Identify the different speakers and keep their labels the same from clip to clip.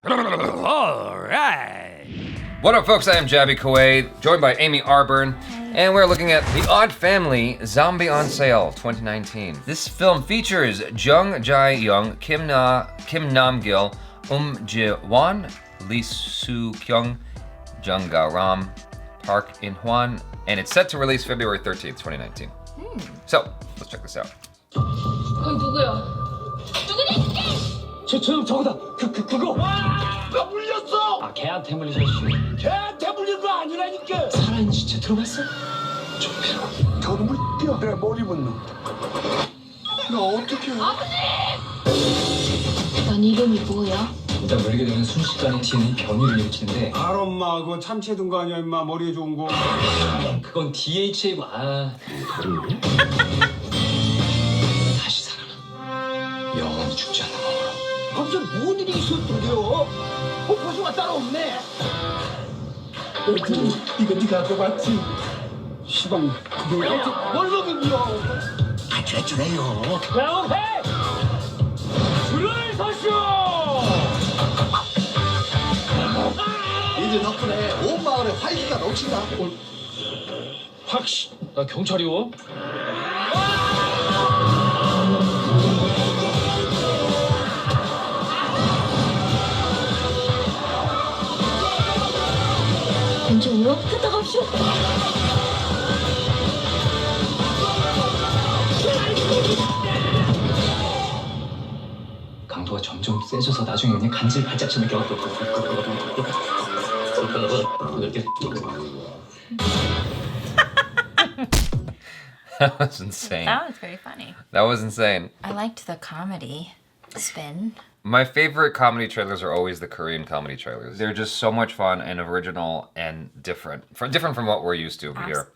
Speaker 1: Alright! What up folks, I am Jaby KOAY, joined by Amy ARBURN, and we're looking at The Odd Family Zombie on Sale 2019. This film features Jung Jae-Young, Kim Nam-Gil, In-Hwan, Lee Soo-Kyung, Jung Ga-ram, Park In-Hwan, and it's set to release February 13th, 2019. So, let's check this out.
Speaker 2: 거기 누구야? 누구니?
Speaker 3: 저거다. 그거. 와! 나 물렸어. 아, 걔한테 물리셨지. 걔한테 물린 거 아니라니까. 살아있는 시체 들어봤어? 좀 저놈을 뛰어. 내 머리 붙는. 나 어떻게?
Speaker 2: 아버지! 넌 이름이 뭐야?
Speaker 4: 일단 물리게 되면 순식간에 DNA 변이를 일으키는데.
Speaker 3: 알 엄마 그거 참치에 든 거 아니야 임마 머리에 좋은 거.
Speaker 4: 그건 DHA고 다른데? 다시 살아나. 영원히 죽지 않는 몸으로.
Speaker 3: 갑자기 뭔 일이 있었던데요? 보수가 따로 없네. 이거 네가 가져갔지? 시방 그거 월급이요. 아 죄주래요. 명해! 줄을 서시오!
Speaker 5: 이들 덕분에 온 마을에 활기가 넘친다.
Speaker 4: 확시. 나 경찰이요.
Speaker 2: 괜찮아요? 갔다 갑시오.
Speaker 4: 강도가 점점 세져서 나중에 그냥 간질 발작처럼 이렇게
Speaker 1: That was insane.
Speaker 6: That was very funny.
Speaker 1: That was insane.
Speaker 6: I liked the comedy spin.
Speaker 1: My favorite comedy trailers are always the Korean comedy trailers. They're just so much fun and original and different from what we're used to over here.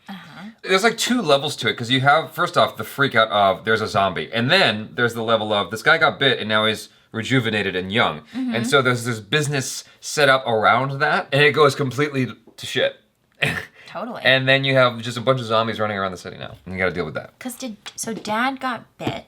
Speaker 1: There's like two levels to it because you have, first off, the freak out of there's a zombie. And then there's the level of this guy got bit and now he's rejuvenated and young. And so there's this business set up around that and it goes completely to shit.
Speaker 6: Totally.
Speaker 1: And then you have just a bunch of zombies running around the city now. And you gotta deal with that.
Speaker 6: So Dad got bit.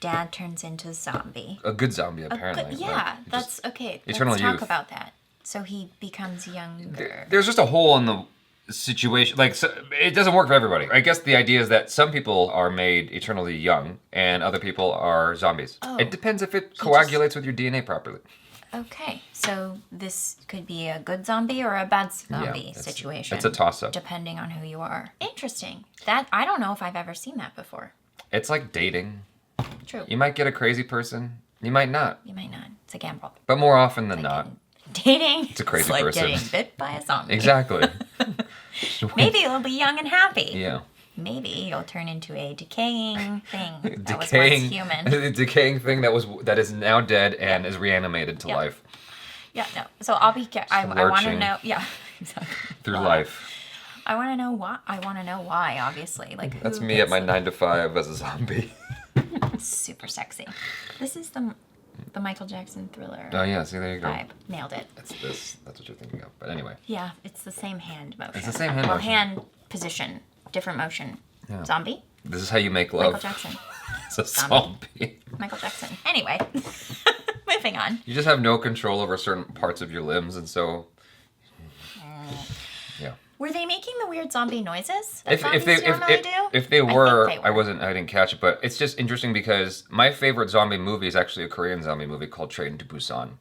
Speaker 6: Dad turns into a zombie.
Speaker 1: A good zombie, apparently.
Speaker 6: Yeah, that's okay.
Speaker 1: Eternal
Speaker 6: Let's talk
Speaker 1: youth.
Speaker 6: about that. So he becomes younger.
Speaker 1: There's just a hole in the situation. Like, so, it doesn't work for everybody. I guess the idea is that some people are made eternally young and other people are zombies.
Speaker 6: Oh.
Speaker 1: It depends if it coagulates with your DNA properly.
Speaker 6: Okay, so this could be a good zombie or a bad zombie situation.
Speaker 1: It's a toss-up.
Speaker 6: Depending on who you are. Interesting. That I don't know if I've ever seen that before.
Speaker 1: It's like dating.
Speaker 6: True.
Speaker 1: You might get a crazy person. You might not.
Speaker 6: You might not. It's a gamble.
Speaker 1: But more often than not.
Speaker 6: Dating.
Speaker 1: It's a crazy
Speaker 6: like
Speaker 1: person.
Speaker 6: getting bit by a zombie.
Speaker 1: Exactly.
Speaker 6: Maybe it'll be young and happy.
Speaker 1: Yeah.
Speaker 6: Maybe you'll turn into a decaying thing that was once
Speaker 1: Decaying,
Speaker 6: human.
Speaker 1: a decaying thing that is now dead and is reanimated to life.
Speaker 6: Yeah, no. So I'll be. I want to
Speaker 1: Lurching
Speaker 6: know. Yeah, exactly.
Speaker 1: Through life.
Speaker 6: I want to know why. I want to know why. Obviously, like
Speaker 1: That's
Speaker 6: who
Speaker 1: me at
Speaker 6: gets
Speaker 1: my
Speaker 6: it?
Speaker 1: 9 to 5 as a zombie.
Speaker 6: Super sexy. This is the Michael Jackson Thriller.
Speaker 1: Oh yeah, see there you go.
Speaker 6: Vibe. Nailed it.
Speaker 1: It's this. That's what you're thinking of. But anyway.
Speaker 6: Yeah, it's the same hand motion.
Speaker 1: It's the same hand
Speaker 6: well,
Speaker 1: motion.
Speaker 6: hand position, different motion.
Speaker 1: Yeah.
Speaker 6: Zombie.
Speaker 1: This is how you make love.
Speaker 6: Michael Jackson.
Speaker 1: It's a zombie.
Speaker 6: Michael Jackson. Anyway, moving on.
Speaker 1: You just have no control over certain parts of your limbs, and so. Yeah.
Speaker 6: Were they making the weird zombie noises that
Speaker 1: If
Speaker 6: zombies
Speaker 1: they
Speaker 6: normally do?
Speaker 1: if they
Speaker 6: I think
Speaker 1: were,
Speaker 6: they
Speaker 1: I didn't catch it, but it's just interesting because my favorite zombie movie is actually a Korean zombie movie called Train to Busan.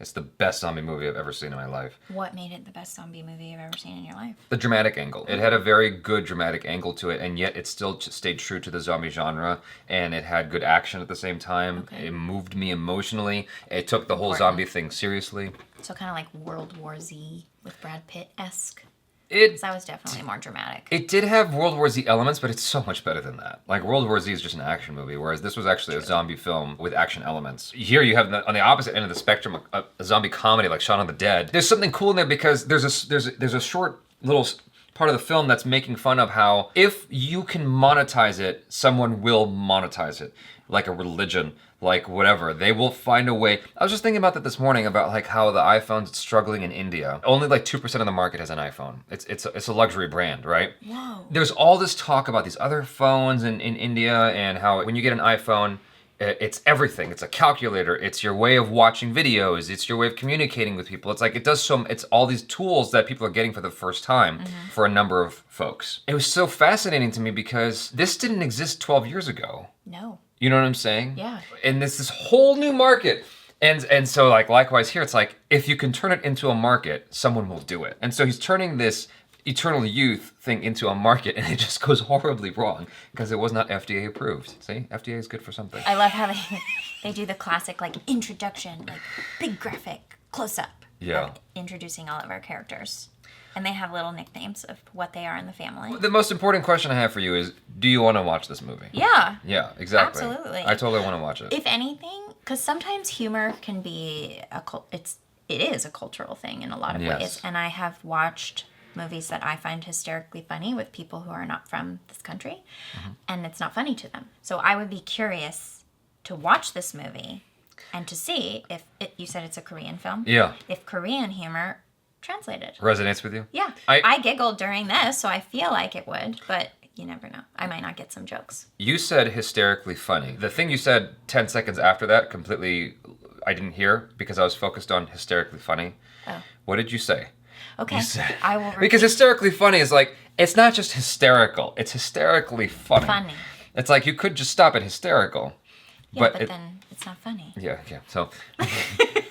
Speaker 1: It's the best zombie movie I've ever seen in my life.
Speaker 6: What made it the best zombie movie you've ever seen in your life?
Speaker 1: The dramatic angle. It had a very good dramatic angle to it, and yet it still stayed true to the zombie genre, and it had good action at the same time.
Speaker 6: Okay.
Speaker 1: It moved me emotionally. It took the whole zombie thing seriously.
Speaker 6: So kind of like World War Z with Brad Pitt-esque.
Speaker 1: It
Speaker 6: That was definitely more dramatic.
Speaker 1: It did have World War Z elements, but it's so much better than that. Like, World War Z is just an action movie, whereas this was actually a zombie film with action elements. Here you have, on the opposite end of the spectrum, a zombie comedy like Shaun of the Dead. There's something cool in there because there's a short little part of the film that's making fun of how if you can monetize it, someone will monetize it. Like a religion, like whatever. They will find a way. I was just thinking about that this morning about like how the iPhone's struggling in India. Only like 2% of the market has an iPhone. It's a luxury brand, right?
Speaker 6: Whoa.
Speaker 1: There's all this talk about these other phones in India and how when you get an iPhone, It's everything. It's a calculator. It's your way of watching videos. It's your way of communicating with people. It's like it's all these tools that people are getting for the first time for a number of folks. It was so fascinating to me because this didn't exist 12 years ago.
Speaker 6: No.
Speaker 1: You know what I'm saying?
Speaker 6: Yeah.
Speaker 1: And this whole new market. And so like likewise here, it's like if you can turn it into a market, someone will do it. And so he's turning this eternal youth thing into a market, and it just goes horribly wrong because it was not FDA approved. See, FDA is good for something.
Speaker 6: I love how they do the classic like introduction, like big graphic close up.
Speaker 1: Yeah.
Speaker 6: Of introducing all of our characters. And they have little nicknames of what they are in the family.
Speaker 1: The most important question I have for you is, do you want to watch this movie?
Speaker 6: Yeah.
Speaker 1: Yeah, exactly.
Speaker 6: Absolutely.
Speaker 1: I totally want to watch it.
Speaker 6: If anything, because sometimes humor can be it is a cultural thing in a lot of ways. And I have watched movies that I find hysterically funny with people who are not from this country, and it's not funny to them. So I would be curious to watch this movie and to see if you said it's a Korean film.
Speaker 1: Yeah.
Speaker 6: If Korean humor translated.
Speaker 1: Resonates with you?
Speaker 6: Yeah. I giggled during this, so I feel like it would, but you never know. I might not get some jokes.
Speaker 1: You said hysterically funny. The thing you said 10 seconds after that completely I didn't hear because I was focused on hysterically funny.
Speaker 6: Oh.
Speaker 1: What did you say?
Speaker 6: Okay, I will repeat.
Speaker 1: Because hysterically funny is like, it's not just hysterical, it's hysterically funny.
Speaker 6: Funny.
Speaker 1: It's like you could just stop at hysterical.
Speaker 6: Yeah, but then it's not funny.
Speaker 1: Yeah, okay. So,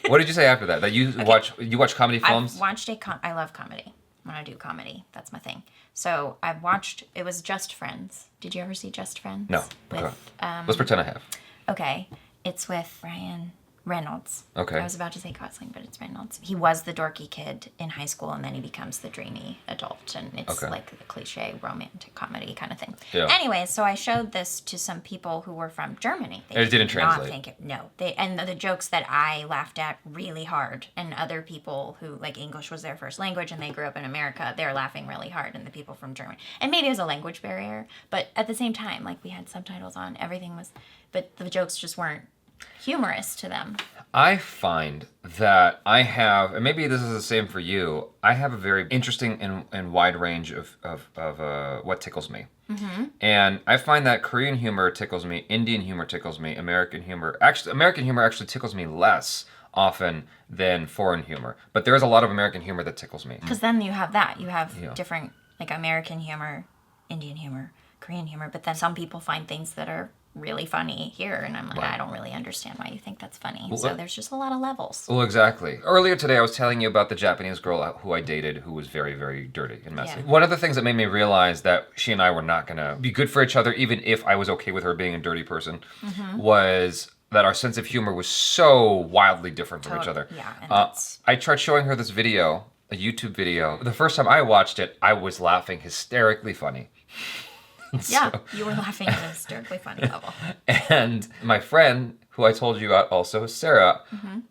Speaker 1: what did you say after that? That you watch comedy films?
Speaker 6: I've watched I love comedy. When I do comedy, that's my thing. So I've watched, it was Just Friends. Did you ever see Just Friends?
Speaker 1: No.
Speaker 6: With,
Speaker 1: let's pretend I have.
Speaker 6: Okay, it's with Ryan Reynolds.
Speaker 1: Okay.
Speaker 6: I was about to say Gosling, but it's Reynolds. He was the dorky kid in high school, and then he becomes the dreamy adult, and it's like the cliche romantic comedy kind of thing.
Speaker 1: Yeah.
Speaker 6: Anyway, so I showed this to some people who were from Germany.
Speaker 1: It didn't translate.
Speaker 6: Think it, no, and the jokes that I laughed at really hard, and other people who like English was their first language and they grew up in America, they're laughing really hard, and the people from Germany, and maybe it was a language barrier, but at the same time, like we had subtitles on, everything was, but the jokes just weren't humorous to them.
Speaker 1: I find that I have, and maybe this is the same for you, I have a very interesting and wide range of what tickles me. And I find that Korean humor tickles me, Indian humor tickles me, American humor actually tickles me less often than foreign humor. But there is a lot of American humor that tickles me.
Speaker 6: Because then you have that. You have different, like American humor, Indian humor, Korean humor, but then some people find things that are really funny here, and I'm like, I don't really understand why you think that's funny. So there's just a lot of levels.
Speaker 1: Well, exactly. Earlier today, I was telling you about the Japanese girl who I dated who was very, very dirty and messy.
Speaker 6: Yeah.
Speaker 1: One of the things that made me realize that she and I were not going to be good for each other, even if I was okay with her being a dirty person, was that our sense of humor was so wildly different from each other.
Speaker 6: Yeah, and that's...
Speaker 1: I tried showing her this video, a YouTube video. The first time I watched it, I was laughing hysterically funny.
Speaker 6: Yeah, you were laughing at a hysterically funny level.
Speaker 1: And my friend, who I told you about also, Sarah,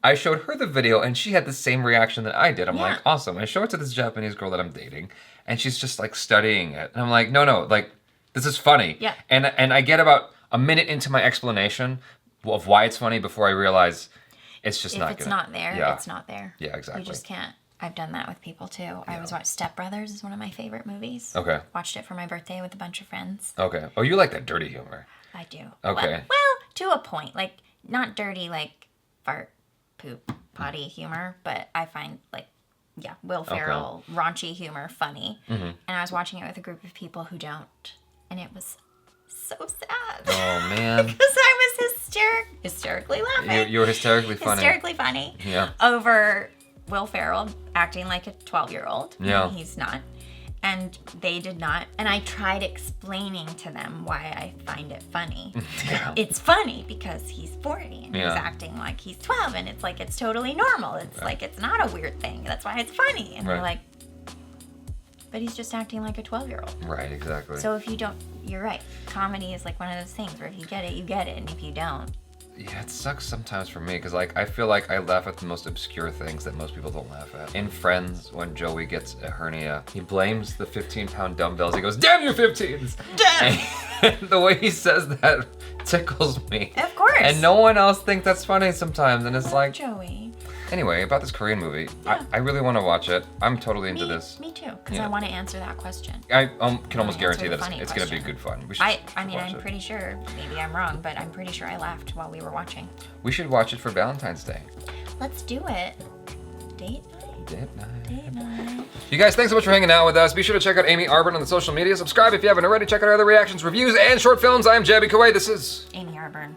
Speaker 1: I showed her the video and she had the same reaction that I did. I'm like, awesome. I show it to this Japanese girl that I'm dating and she's just like studying it. And I'm like, no, like, this is funny.
Speaker 6: Yeah.
Speaker 1: And I get about a minute into my explanation of why it's funny before I realize it's just not good.
Speaker 6: If it's not there, it's not there.
Speaker 1: Yeah, exactly.
Speaker 6: You just can't. I've done that with people too. Yeah. I was watching Step Brothers is one of my favorite movies.
Speaker 1: Okay.
Speaker 6: Watched it for my birthday with a bunch of friends.
Speaker 1: Okay. Oh, you like that dirty humor.
Speaker 6: I do.
Speaker 1: Okay.
Speaker 6: Well, to a point. Like, not dirty, like, fart, poop, potty humor, but I find, like, Will Ferrell, raunchy humor funny. And I was watching it with a group of people who don't, and it was so sad.
Speaker 1: Oh, man.
Speaker 6: Because I was hysterically laughing.
Speaker 1: You were hysterically funny.
Speaker 6: Hysterically funny.
Speaker 1: Yeah.
Speaker 6: Over Will Ferrell acting like a 12-year-old.
Speaker 1: Yeah.
Speaker 6: He's not. And they did not. And I tried explaining to them why I find it funny.
Speaker 1: Yeah.
Speaker 6: It's funny because he's 40 and he's acting like he's 12, and it's like it's totally normal. It's like it's not a weird thing. That's why it's funny. And they're like, but he's just acting like a 12-year-old.
Speaker 1: Right, exactly.
Speaker 6: So if you don't, you're right. Comedy is like one of those things where if you get it, you get it. And if you don't,
Speaker 1: yeah, it sucks sometimes for me because like I feel like I laugh at the most obscure things that most people don't laugh at. In Friends, when Joey gets a hernia, he blames the 15-pound dumbbells. He goes, "Damn your 15s!" Damn! And the way he says that tickles me.
Speaker 6: Of course.
Speaker 1: And no one else thinks that's funny sometimes, and it's like
Speaker 6: Joey.
Speaker 1: Anyway, about this Korean movie,
Speaker 6: Yeah.
Speaker 1: I really want to watch it. I'm totally into this.
Speaker 6: Me too, because
Speaker 1: Yeah.
Speaker 6: I want to answer that question.
Speaker 1: I can almost
Speaker 6: answer
Speaker 1: guarantee
Speaker 6: the
Speaker 1: that
Speaker 6: funny
Speaker 1: it's going to be
Speaker 6: question.
Speaker 1: good fun. We should
Speaker 6: I mean,
Speaker 1: watch
Speaker 6: I'm
Speaker 1: it.
Speaker 6: pretty sure, maybe I'm wrong, but I'm pretty sure I laughed while we were watching.
Speaker 1: We should watch it for Valentine's Day.
Speaker 6: Let's do it. Date night?
Speaker 1: Date night.
Speaker 6: Date night.
Speaker 1: You guys, thanks so much for hanging out with us. Be sure to check out Amy ARBURN on the social media. Subscribe if you haven't already. Check out our other reactions, reviews, and short films. I am Jaby KOAY. This is
Speaker 6: Amy ARBURN.